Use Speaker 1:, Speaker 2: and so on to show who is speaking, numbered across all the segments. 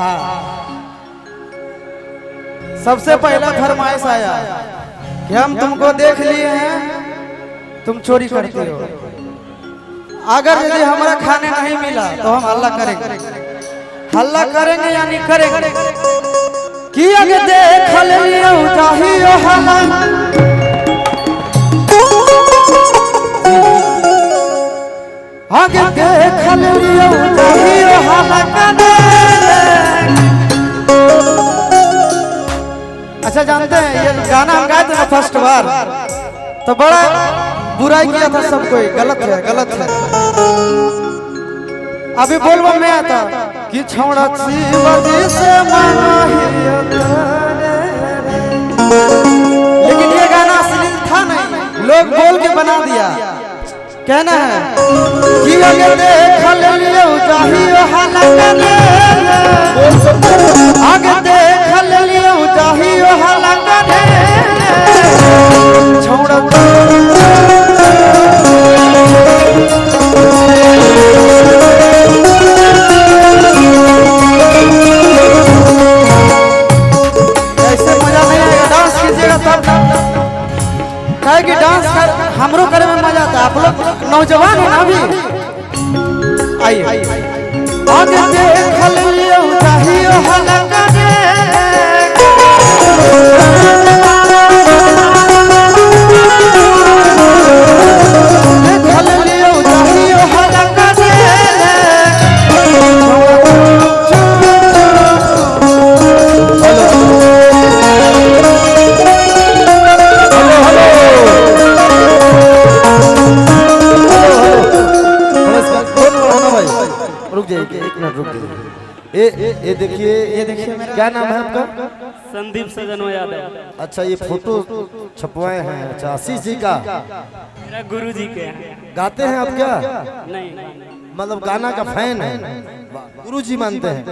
Speaker 1: हाँ, सबसे पहला फरमाइश आया कि हम तुमको देख लिए हैं, तुम चोरी करते हो। अगर यदि हमारा खाने नहीं मिला तो हम हल्ला करेंगे। हल्ला करेंगे यानी करेंगे कि आगे देख लियो चाहिए हल्ला, आगे देख लियो चाहिए हल्ला करने। अच्छा जानते हैं ये गाना हम गाए थे ना फर्स्ट बार, तो बड़ा बुराई किया था सब कोई, गलत है गलत है। अभी बोलबो में आता कि छौड़ा शिवजी से मांगियो तारे, लेकिन ये गाना असली था नहीं, लोग बोल के बना दिया। कहना है कि अगर देख लियो चाहिए हल्ला करने, आगे देख लियो चाहिए हल्ला करने। छौड़ा ऐसे मजा नहीं आएगा, डांस कीजिएगा तब। कहे कि डांस कर हमरो करे में मजा आता है। आप लोग नौजवान हैं ना अभी, आइए आगे देख लियो चाहिए हल्ला करने।
Speaker 2: ये देखिए क्या नाम है आपका?
Speaker 3: संदीप सजन यादव।
Speaker 2: अच्छा ये फोटो छपवाए हैं? अच्छा आशीष जी का?
Speaker 3: मेरा गुरु जी के हैं।
Speaker 2: गाते हैं आप क्या?
Speaker 3: नहीं,
Speaker 2: मतलब गाना का फैन है, गुरु जी मानते हैं।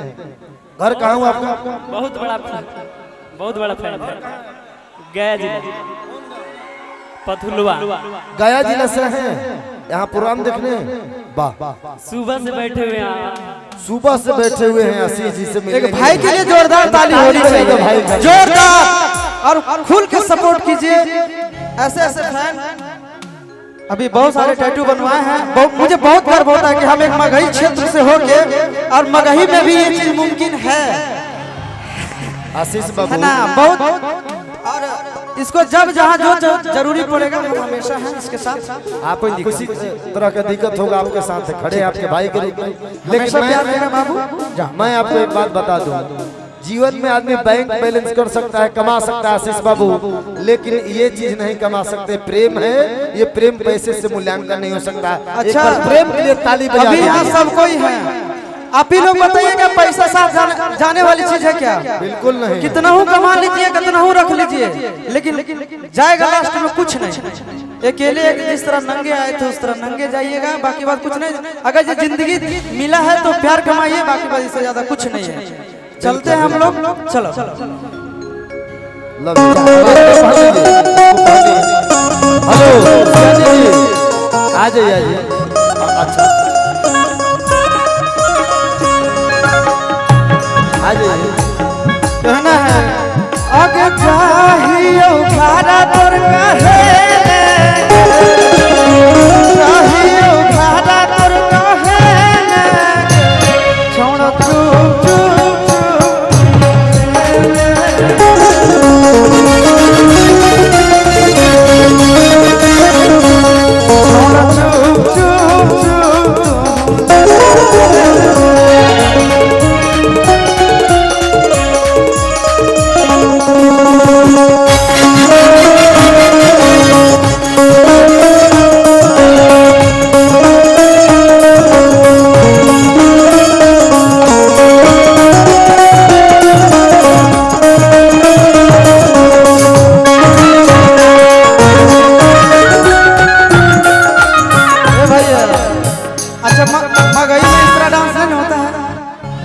Speaker 2: घर कहाँ हुआ आपका?
Speaker 3: बहुत बड़ा फैन है। गया जिला पथुलवा।
Speaker 2: गया जिला से हैं यहाँ प्रोग्राम देखने? वाह,
Speaker 3: सुबह से बैठे हुए हैं,
Speaker 2: सुबह से बैठे हुए हैं आशीष जी से मिलने।
Speaker 1: एक भाई के लिए जोरदार ताली होनी चाहिए भाई, जोरदार और खुल के सपोर्ट कीजिए। ऐसे ऐसे फैन अभी बहुत सारे टैटू बनवाए हैं। मुझे बहुत गर्व होता है कि हम एक मगही क्षेत्र से होके, और मगही में भी ये चीज मुमकिन है
Speaker 2: आशीष बाबू
Speaker 1: ना। बहुत और इसको जब जहाँ जो जरूरी पड़ेगा हम हमेशा हैं इसके साथ।
Speaker 2: आप किसी तरह का दिक्कत होगा आपके साथ खड़े आपके भाई के रूप में। लेकिन मैं आपको एक बात बता दूं, जीवन में आदमी बैंक बैलेंस कर सकता है, कमा सकता है आशीष बाबू, लेकिन ये चीज नहीं कमा सकते। प्रेम है, ये प्रेम पैसे से मूल्यांकन नहीं हो सकता।
Speaker 1: अच्छा
Speaker 2: प्रेम के लिए ताली बजा।
Speaker 1: अभी यहाँ सब कोई है, आप ही लोग बताइए क्या पैसा साथ जाने वाली चीज है क्या?
Speaker 2: बिल्कुल नहीं।
Speaker 1: कितना हूँ कमा लीजिए, कितना हूँ रख लीजिए, लेकिन जाएगा लास्ट में कुछ नहीं। अकेले जिस तरह नंगे आए थे उस तरह नंगे जाइएगा, बाकी बात कुछ नहीं। अगर ये जिंदगी मिला है तो प्यार कमाइए, बाकी बात इससे ज्यादा कुछ नहीं है। चलते हैं हम लोग, चलो
Speaker 2: हेलो आ जाइए। अच्छा
Speaker 1: कहना है आगे चाहिए घारा तोर कहे, चाहिए घारा तोर कहे, छोड़ चुप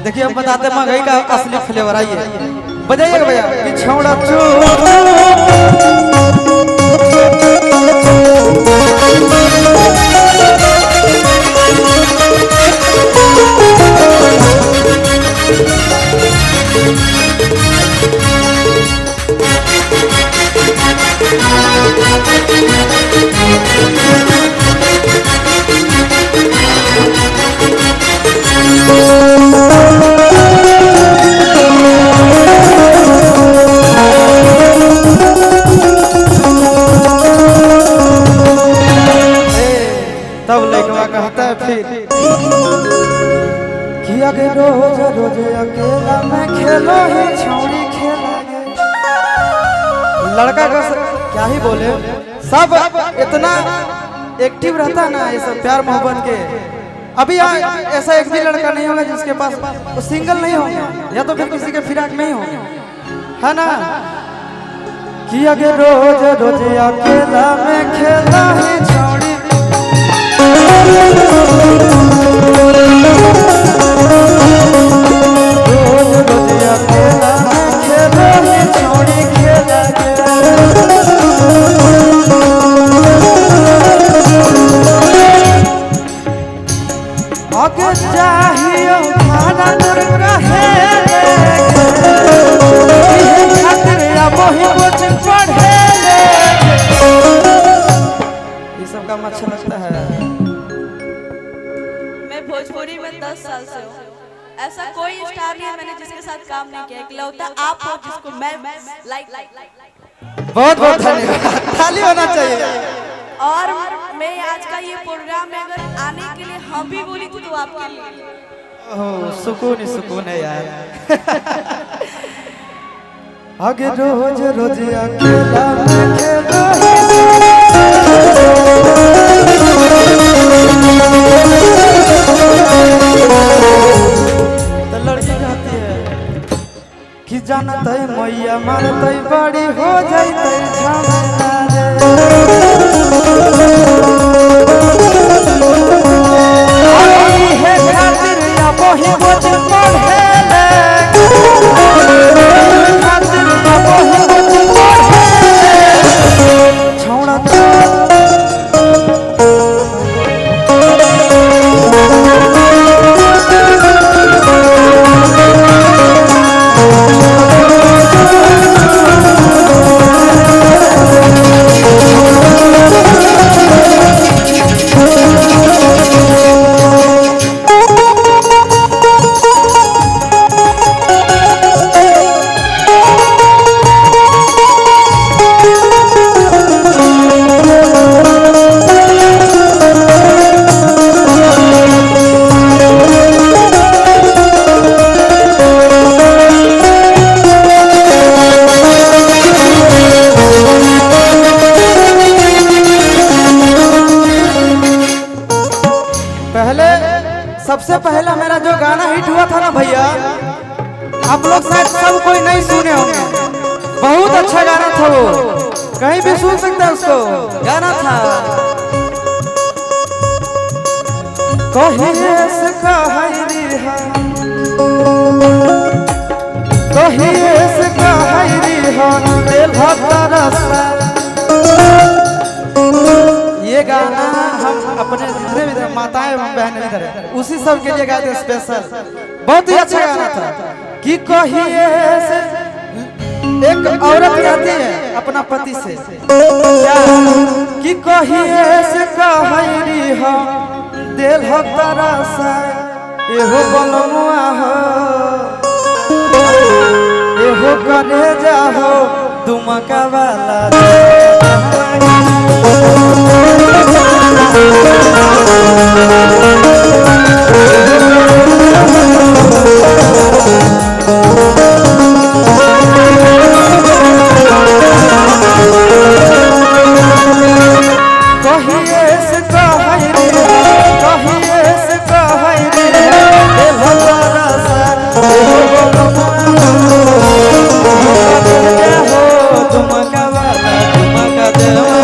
Speaker 1: देखिए हम बताते हैं मगही का असली फ्लेवर। आइए बजाइएगा भैया कि छौड़ा चू कि अगर रोज रोज अकेला मैं खेलो ही छौड़ी खेला लड़का का क्या ही बोले, सब इतना एक्टिव रहता है ना ये सब प्यार मोहब्बत के। अभी ऐसा एक भी लड़का नहीं होगा जिसके पास वो सिंगल नहीं होगा या तो फिर किसी के फिराक में ही होगा, है ना। कि अगर रोज रोज अकेला मैं खेला ही छौड़ी रोज रोज अकेला मैं खेला ही छौड़ी खेला अगर चाहिए खाना दूर रहे खातिर या मोही कुछ पढ़े ये सब काम अच्छा लगता है।
Speaker 4: मैं भोजपुरी में 10 साल से हूँ, ऐसा कोई स्टार नहीं है मैंने जिसके साथ काम नहीं किया, इकलौता आप हो जिसको मैं लाइक
Speaker 1: बहुत बहुत धन्यवाद, ताली होना चाहिए।
Speaker 4: और मैं आज का ये प्रोग्राम में अगर आने के लिए हम भी बोली थी तो आपके लिए
Speaker 1: सुकून ही सुकून है यार। आगे रोज रोज अकेला मैं खेला तो लड़की कहती है कि जानत है मैया मारत बड़ी हो जाते झमेला रे खातिर या मोही कुछ पढ़े खातिर या मोही कुछ पढ़े छौड़ा सबसे पहला मेरा जो गाना हिट हुआ था ना भैया, आप लोग शायद सब कोई नहीं सुने होंगे, बहुत अच्छा गाना था वो, कहीं भी सुन सकते हैं उसको। गाना था कहिए से कहरी हा कहिए से कहरी हा दिल भक्ता ये गाना हम अपने जितने भी माताएं एवं बहनें इधर उसी सब के लिए गाते स्पेशल, बहुत ही अच्छा गाना था। कि कहिए से एक औरत कहती है अपना पति से क्या कि कहिए से कहरी हो दिल हो तरसा एहो बनमुआ हो एहो कने जाहो दुमका वाला तुमका वाला तुमका देवा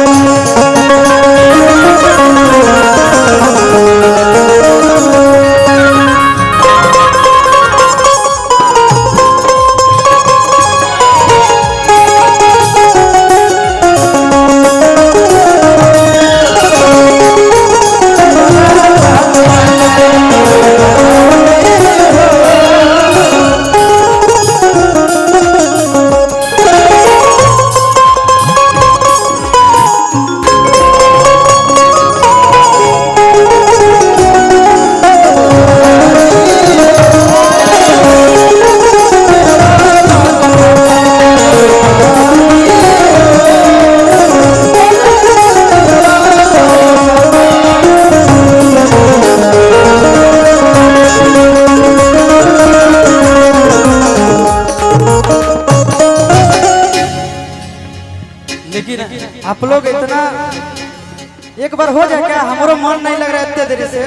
Speaker 1: आप लोग इतना एक बार हो जाए क्या, हमारो मन नहीं लग रहा है इतने देर से।